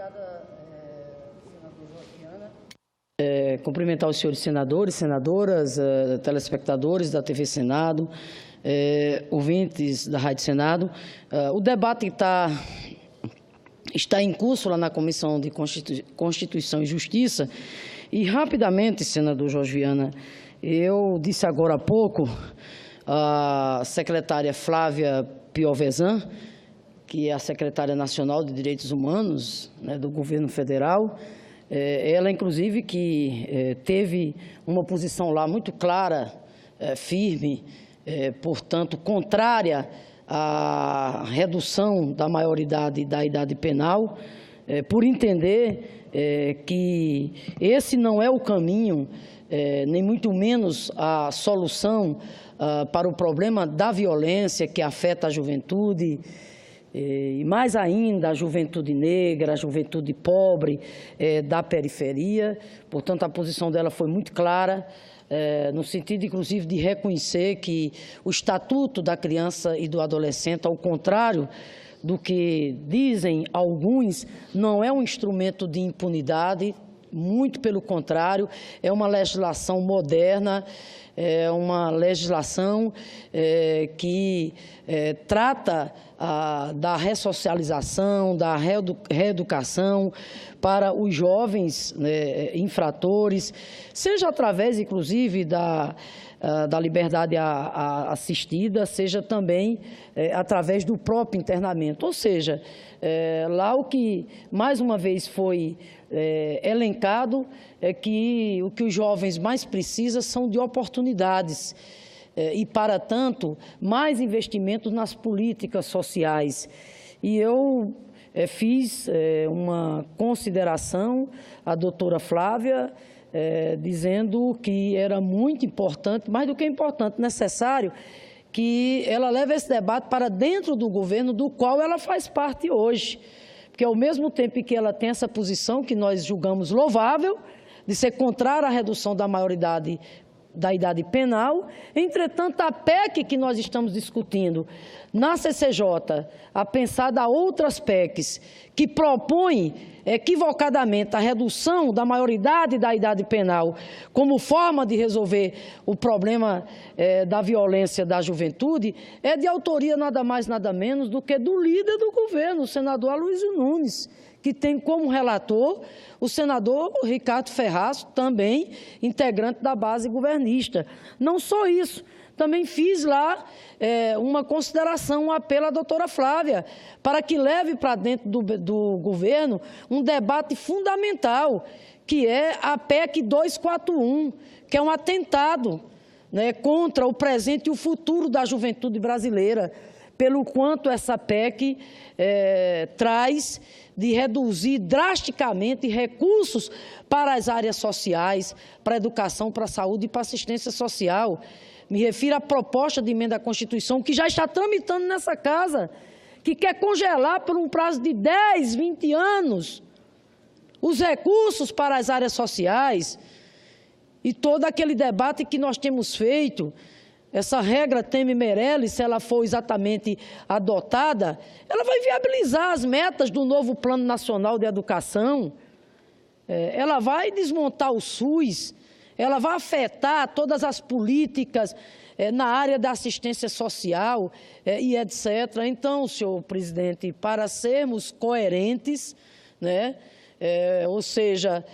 Obrigada, senador Jorge Viana. Cumprimentar os senhores senadores, senadoras, telespectadores da TV Senado, ouvintes da Rádio Senado. O debate está em curso lá na Comissão de Constituição e Justiça. E, rapidamente, senador Jorge Viana, eu disse agora há pouco à secretária Flávia Piovesan, que é a secretária nacional de Direitos Humanos, né, do governo federal, ela, inclusive, que teve uma posição lá muito clara, firme, portanto, contrária à redução da maioridade da idade penal, por entender que esse não é o caminho, nem muito menos a solução para o problema da violência que afeta a juventude, e mais ainda a juventude negra, a juventude pobre da periferia. Portanto, a posição dela foi muito clara, no sentido, inclusive, de reconhecer que o Estatuto da Criança e do Adolescente, ao contrário do que dizem alguns, não é um instrumento de impunidade, muito pelo contrário, é uma legislação moderna, é uma legislação que trata da ressocialização, da reeducação para os jovens infratores, seja através, inclusive, da liberdade assistida, seja também através do próprio internamento. Ou seja, lá o que, mais uma vez, foi elencado é que o que os jovens mais precisam são de oportunidades e, para tanto, mais investimentos nas políticas sociais. E eu fiz uma consideração à doutora Flávia, dizendo que era muito importante, mais do que importante, necessário, que ela leve esse debate para dentro do governo do qual ela faz parte hoje. Porque, ao mesmo tempo que ela tem essa posição, que nós julgamos louvável, de ser contrária à redução da maioridade da idade penal, entretanto, a PEC que nós estamos discutindo na CCJ, a pensar da outras PECs, que propõem equivocadamente a redução da maioridade da idade penal como forma de resolver o problema da violência da juventude, é de autoria nada mais, nada menos do que do líder do governo, o senador Aloysio Nunes, que tem como relator o senador Ricardo Ferraz, também integrante da base governista. Não só isso, também fiz lá uma consideração, um apelo à doutora Flávia, para que leve para dentro do governo um debate fundamental, que é a PEC 241, que é um atentado, né, contra o presente e o futuro da juventude brasileira, pelo quanto essa PEC traz de reduzir drasticamente recursos para as áreas sociais, para a educação, para a saúde e para a assistência social. Me refiro à proposta de emenda à Constituição que já está tramitando nessa casa, que quer congelar por um prazo de 10, 20 anos os recursos para as áreas sociais e todo aquele debate que nós temos feito. Essa regra Temer-Meirelles, se ela for exatamente adotada, ela vai viabilizar as metas do novo Plano Nacional de Educação, ela vai desmontar o SUS, ela vai afetar todas as políticas na área da assistência social e etc. Então, senhor presidente, para sermos coerentes, né, ou seja,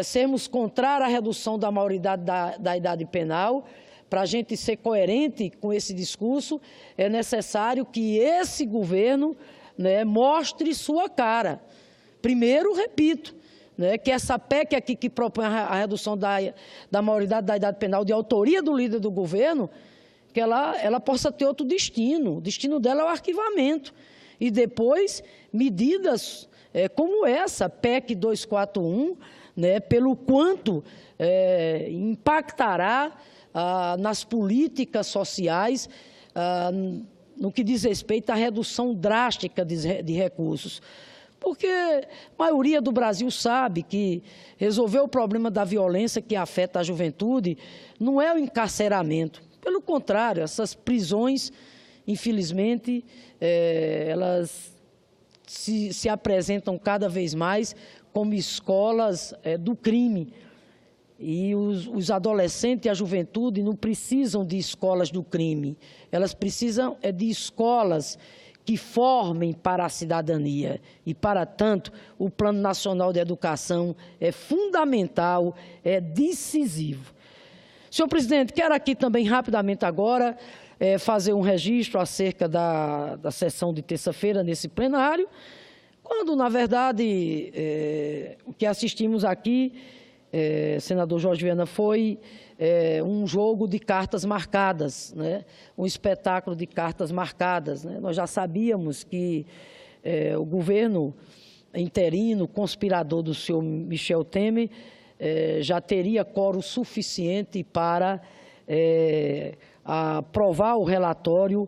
sermos contrários à redução da maioridade da idade penal, para a gente ser coerente com esse discurso, é necessário que esse governo, né, mostre sua cara. Primeiro, repito, né, que essa PEC aqui que propõe a redução da maioridade da idade penal de autoria do líder do governo, que ela possa ter outro destino. O destino dela é o arquivamento. E depois, medidas como essa, PEC 241, né, pelo quanto impactará nas políticas sociais, no que diz respeito à redução drástica de recursos. Porque a maioria do Brasil sabe que resolver o problema da violência que afeta a juventude não é o encarceramento. Pelo contrário, essas prisões, infelizmente, elas se apresentam cada vez mais como escolas do crime. E os adolescentes e a juventude não precisam de escolas do crime, elas precisam de escolas que formem para a cidadania. E, para tanto, o Plano Nacional de Educação é fundamental, é decisivo. Senhor presidente, quero aqui também rapidamente agora fazer um registro acerca da sessão de terça-feira nesse plenário, quando, na verdade, o que assistimos aqui, senador Jorge Viana, foi um jogo de cartas marcadas, né? Um espetáculo de cartas marcadas, né? Nós já sabíamos que o governo interino, conspirador do senhor Michel Temer, já teria quórum suficiente para aprovar o relatório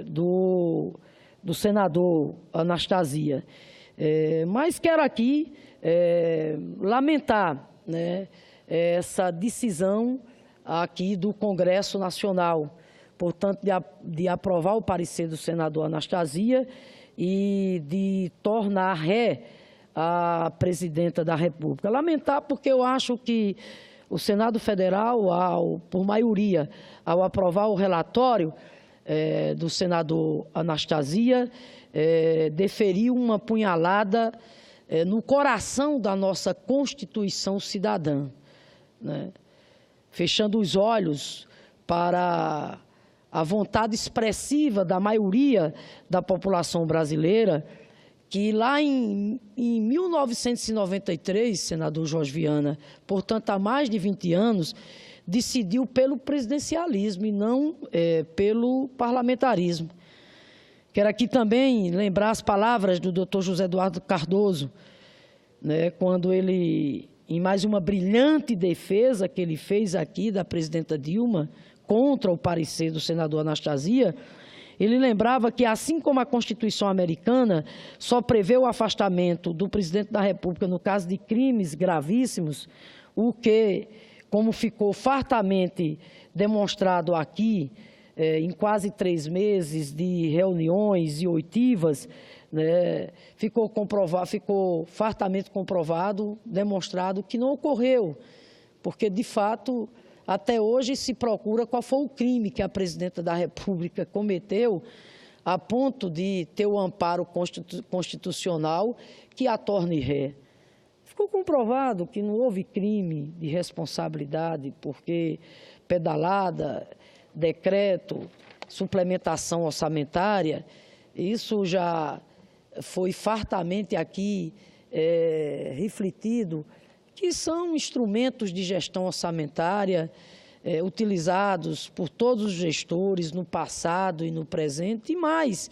do senador Anastasia. Mas quero aqui lamentar, né, essa decisão aqui do Congresso Nacional, portanto, de aprovar o parecer do senador Anastasia e de tornar ré a presidenta da República. Lamentar porque eu acho que o Senado Federal, por maioria, ao aprovar o relatório do senador Anastasia, deferiu uma punhalada no coração da nossa Constituição cidadã, né? Fechando os olhos para a vontade expressiva da maioria da população brasileira, que lá em 1993, senador Jorge Viana, portanto, há mais de 20 anos, decidiu pelo presidencialismo e não pelo parlamentarismo. Quero aqui também lembrar as palavras do doutor José Eduardo Cardoso, né, quando ele, em mais uma brilhante defesa que ele fez aqui da presidenta Dilma contra o parecer do senador Anastasia, ele lembrava que, assim como a Constituição americana só prevê o afastamento do presidente da República no caso de crimes gravíssimos, o que, como ficou fartamente demonstrado aqui, em quase 3 meses de reuniões e oitivas, né, ficou fartamente comprovado, demonstrado que não ocorreu, porque, de fato, até hoje se procura qual foi o crime que a presidenta da República cometeu a ponto de ter o amparo constitucional que a torne ré. Ficou comprovado que não houve crime de responsabilidade, porque pedalada, decreto, suplementação orçamentária, isso já foi fartamente aqui refletido, que são instrumentos de gestão orçamentária utilizados por todos os gestores no passado e no presente, e mais,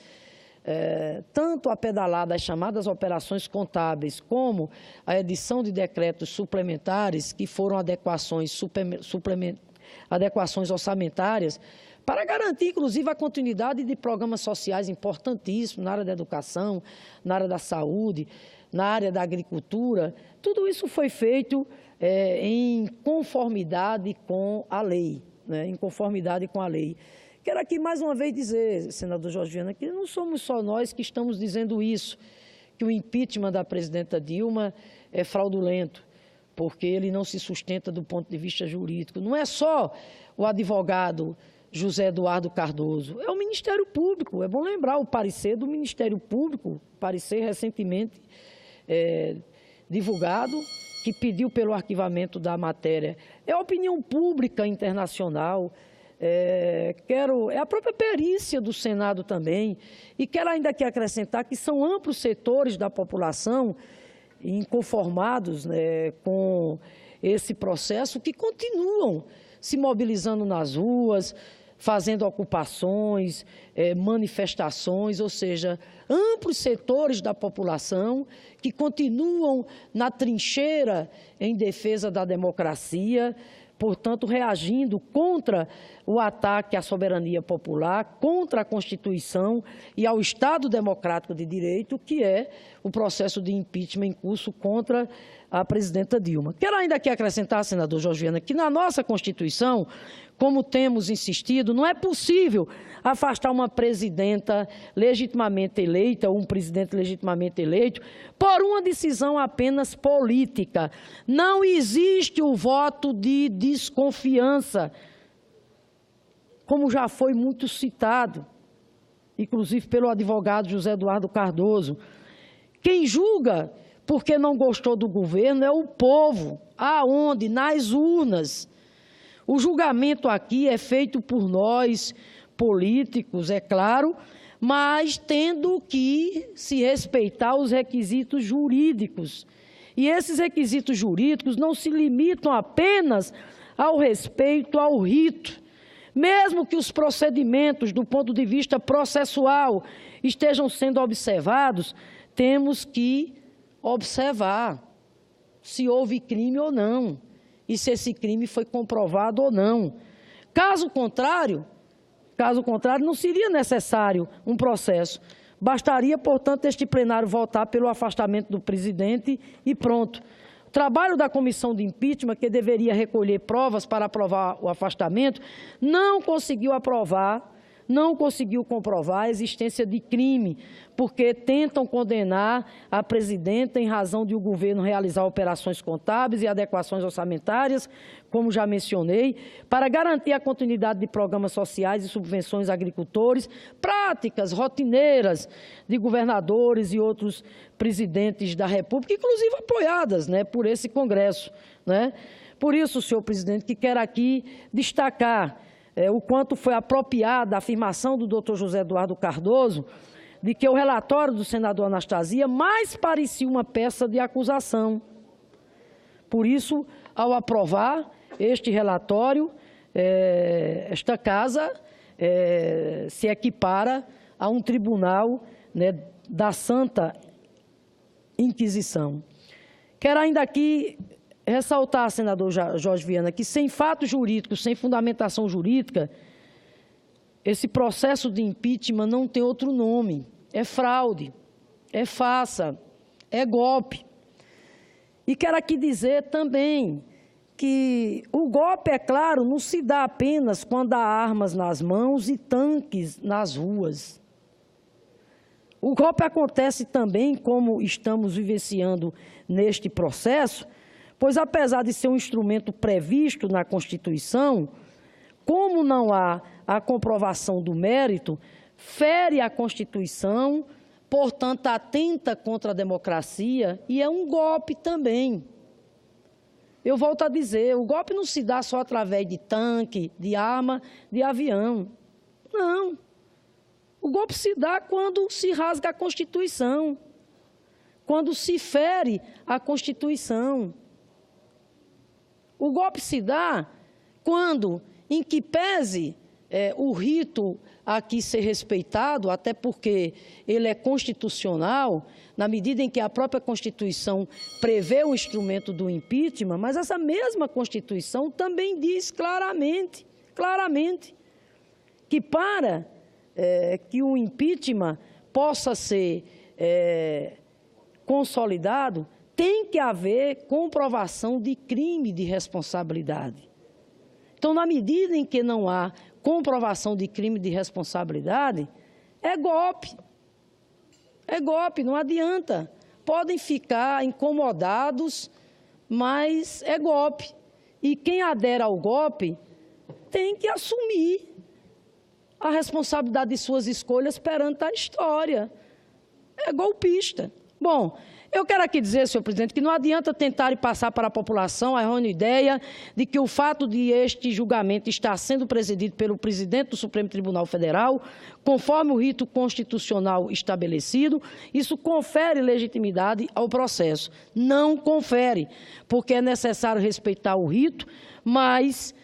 tanto a pedalada, as chamadas operações contábeis, como a edição de decretos suplementares, que foram adequações orçamentárias, para garantir, inclusive, a continuidade de programas sociais importantíssimos na área da educação, na área da saúde, na área da agricultura. Tudo isso foi feito em conformidade com a lei, né? Em conformidade com a lei. Quero aqui mais uma vez dizer, senador Jorge Viana, que não somos só nós que estamos dizendo isso, que o impeachment da presidenta Dilma é fraudulento, porque ele não se sustenta do ponto de vista jurídico. Não é só o advogado José Eduardo Cardoso, é o Ministério Público. É bom lembrar o parecer do Ministério Público, parecer recentemente divulgado, que pediu pelo arquivamento da matéria. É a opinião pública internacional, é a própria perícia do Senado também, e quero ainda aqui acrescentar que são amplos setores da população inconformados, né, com esse processo, que continuam se mobilizando nas ruas, fazendo ocupações, manifestações, ou seja, amplos setores da população que continuam na trincheira em defesa da democracia, portanto, reagindo contra o ataque à soberania popular, contra a Constituição e ao Estado Democrático de Direito, que é o processo de impeachment em curso contra a presidenta Dilma. Quero ainda aqui acrescentar, senador Jorge Viana, que na nossa Constituição, como temos insistido, não é possível afastar uma presidenta legitimamente eleita, ou um presidente legitimamente eleito, por uma decisão apenas política. Não existe o voto de desconfiança, como já foi muito citado, inclusive pelo advogado José Eduardo Cardoso. Quem julga porque não gostou do governo é o povo. Aonde? Nas urnas. O julgamento aqui é feito por nós, políticos, é claro, mas tendo que se respeitar os requisitos jurídicos. E esses requisitos jurídicos não se limitam apenas ao respeito ao rito. Mesmo que os procedimentos, do ponto de vista processual, estejam sendo observados, temos que observar se houve crime ou não, e se esse crime foi comprovado ou não. Caso contrário, não seria necessário um processo. Bastaria, portanto, este plenário votar pelo afastamento do presidente e pronto. O trabalho da comissão de impeachment, que deveria recolher provas para aprovar o afastamento, não conseguiu comprovar a existência de crime, porque tentam condenar a presidenta em razão de o governo realizar operações contábeis e adequações orçamentárias, como já mencionei, para garantir a continuidade de programas sociais e subvenções a agricultores, práticas rotineiras de governadores e outros presidentes da República, inclusive apoiadas, por esse Congresso. Por isso, senhor presidente, que quero aqui destacar o quanto foi apropriada a afirmação do doutor José Eduardo Cardoso de que o relatório do senador Anastasia mais parecia uma peça de acusação. Por isso, ao aprovar este relatório, esta casa se equipara a um tribunal da Santa Inquisição. Quero ainda aqui ressaltar, senador Jorge Viana, que sem fatos jurídicos, sem fundamentação jurídica, esse processo de impeachment não tem outro nome. É fraude, é farsa, é golpe. E quero aqui dizer também que o golpe, é claro, não se dá apenas quando há armas nas mãos e tanques nas ruas. O golpe acontece também, como estamos vivenciando neste processo, pois, apesar de ser um instrumento previsto na Constituição, como não há a comprovação do mérito, fere a Constituição, portanto, atenta contra a democracia e é um golpe também. Eu volto a dizer, o golpe não se dá só através de tanque, de arma, de avião. Não. O golpe se dá quando se rasga a Constituição, quando se fere a Constituição. O golpe se dá quando, em que pese o rito aqui ser respeitado, até porque ele é constitucional, na medida em que a própria Constituição prevê o instrumento do impeachment, mas essa mesma Constituição também diz claramente, que para que o impeachment possa ser consolidado, tem que haver comprovação de crime de responsabilidade. Então, na medida em que não há comprovação de crime de responsabilidade, é golpe. É golpe, não adianta. Podem ficar incomodados, mas é golpe. E quem adere ao golpe tem que assumir a responsabilidade de suas escolhas perante a história. É golpista. Bom, eu quero aqui dizer, senhor presidente, que não adianta tentar passar para a população a errônea ideia de que o fato de este julgamento estar sendo presidido pelo presidente do Supremo Tribunal Federal, conforme o rito constitucional estabelecido, isso confere legitimidade ao processo. Não confere, porque é necessário respeitar o rito, mas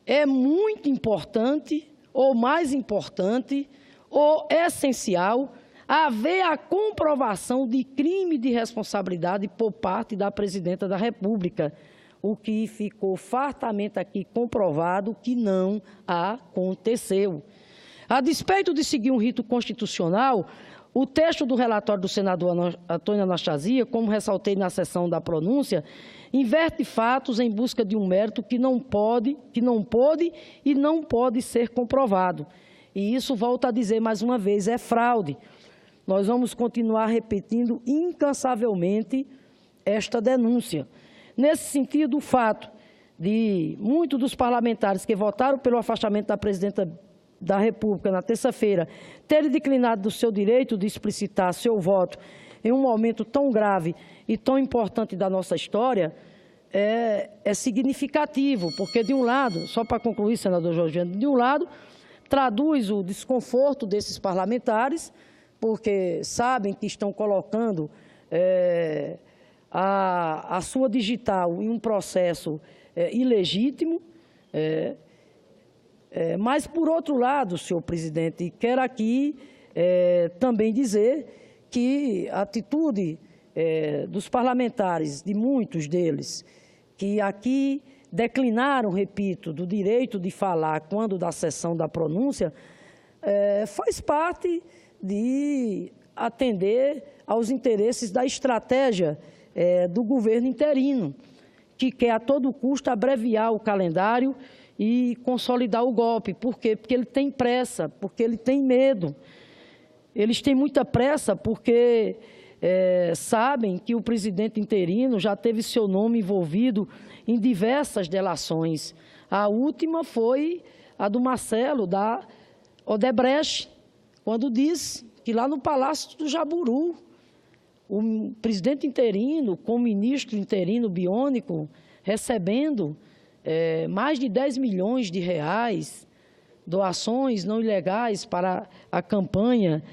é muito importante, ou mais importante, ou essencial, haver a comprovação de crime de responsabilidade por parte da presidenta da República, o que ficou fartamente aqui comprovado que não aconteceu. A despeito de seguir um rito constitucional, O texto do relatório do senador Antônio Anastasia, como ressaltei na sessão da pronúncia, inverte fatos em busca de um mérito que não pôde e não pode ser comprovado. E isso, volto a dizer mais uma vez, é fraude. Nós vamos continuar repetindo incansavelmente esta denúncia. Nesse sentido, o fato de muitos dos parlamentares que votaram pelo afastamento da presidenta da República na terça-feira terem declinado do seu direito de explicitar seu voto em um momento tão grave e tão importante da nossa história é significativo, porque, de um lado, só para concluir, senador Jorgiano, de um lado, traduz o desconforto desses parlamentares, porque sabem que estão colocando a sua digital em um processo ilegítimo, mas, por outro lado, senhor presidente, quero aqui também dizer que a atitude dos parlamentares, de muitos deles, que aqui declinaram, repito, do direito de falar quando da sessão da pronúncia, faz parte de atender aos interesses da estratégia do governo interino, que quer a todo custo abreviar o calendário e consolidar o golpe. Por quê? Porque ele tem pressa, porque ele tem medo. Eles têm muita pressa porque sabem que o presidente interino já teve seu nome envolvido em diversas delações. A última foi a do Marcelo, da Odebrecht, quando diz que lá no Palácio do Jaburu, o presidente interino, com o ministro interino biônico, recebendo mais de 10 milhões de reais, doações não ilegais para a campanha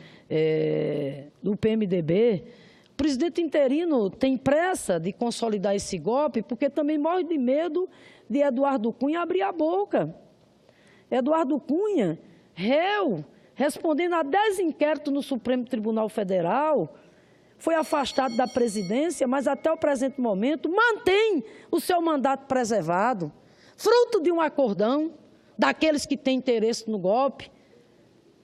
do PMDB. O presidente interino tem pressa de consolidar esse golpe, porque também morre de medo de Eduardo Cunha abrir a boca. Eduardo Cunha, réu, respondendo a 10 inquéritos no Supremo Tribunal Federal, foi afastado da presidência, mas até o presente momento mantém o seu mandato preservado, fruto de um acordão daqueles que têm interesse no golpe.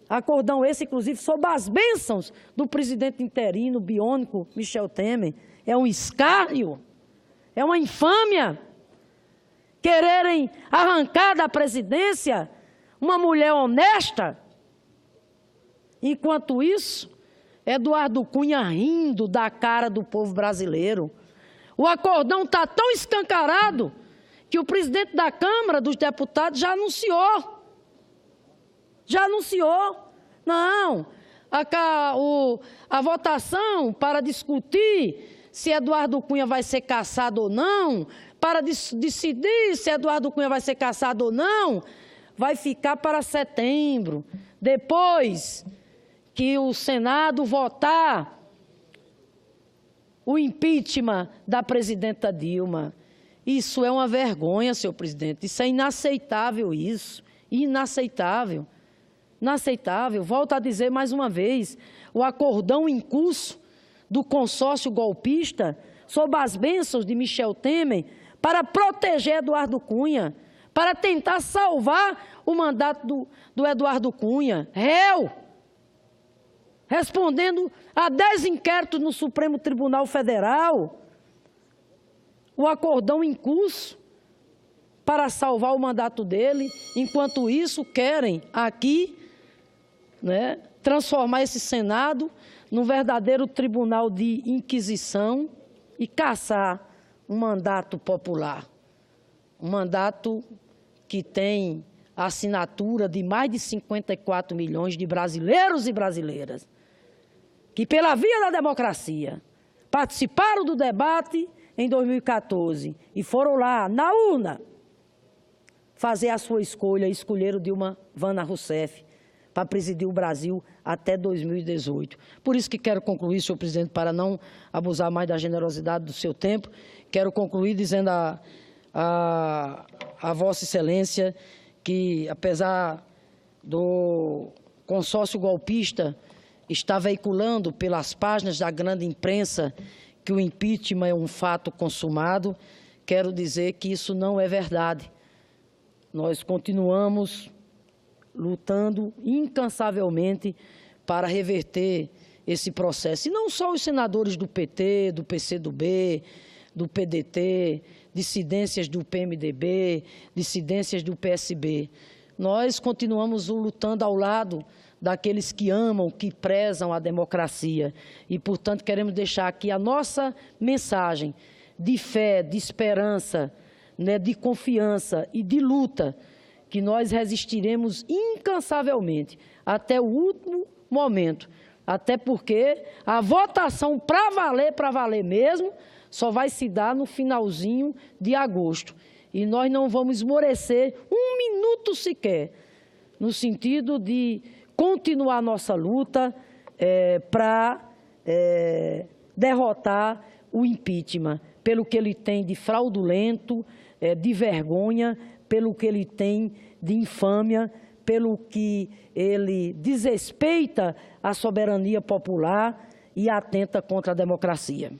Acordão esse, inclusive, sob as bênçãos do presidente interino biônico Michel Temer. É um escárnio, é uma infâmia quererem arrancar da presidência uma mulher honesta. Enquanto isso, Eduardo Cunha rindo da cara do povo brasileiro. O acordão está tão escancarado que o presidente da Câmara dos Deputados já anunciou. Não, a votação para discutir se Eduardo Cunha vai ser cassado ou não, para decidir se Eduardo Cunha vai ser cassado ou não, vai ficar para setembro, depois que o Senado votar o impeachment da presidenta Dilma. Isso é uma vergonha, senhor presidente, isso é inaceitável, inaceitável. Volto a dizer mais uma vez, o acordão em curso do consórcio golpista, sob as bênçãos de Michel Temer, para proteger Eduardo Cunha, para tentar salvar o mandato do Eduardo Cunha, réu, respondendo a 10 inquéritos no Supremo Tribunal Federal, o acordão em curso para salvar o mandato dele. Enquanto isso, querem aqui transformar esse Senado num verdadeiro tribunal de inquisição e caçar um mandato popular, um mandato que tem a assinatura de mais de 54 milhões de brasileiros e brasileiras, que, pela via da democracia, participaram do debate em 2014 e foram lá, na urna, fazer a sua escolha, escolheram Dilma Vana Rousseff para presidir o Brasil até 2018. Por isso que quero concluir, senhor presidente, para não abusar mais da generosidade do seu tempo, quero concluir dizendo a Vossa Excelência que, apesar do consórcio golpista está veiculando pelas páginas da grande imprensa que o impeachment é um fato consumado, quero dizer que isso não é verdade. Nós continuamos lutando incansavelmente para reverter esse processo. E não só os senadores do PT, do PCdoB, do PDT, dissidências do PMDB, dissidências do PSB. Nós continuamos lutando ao lado daqueles que amam, que prezam a democracia. E, portanto, queremos deixar aqui a nossa mensagem de fé, de esperança, né, de confiança e de luta, que nós resistiremos incansavelmente até o último momento. Até porque a votação para valer mesmo, só vai se dar no finalzinho de agosto. E nós não vamos esmorecer um minuto sequer, no sentido de continuar nossa luta para derrotar o impeachment, pelo que ele tem de fraudulento, de vergonha, pelo que ele tem de infâmia, pelo que ele desrespeita a soberania popular e atenta contra a democracia.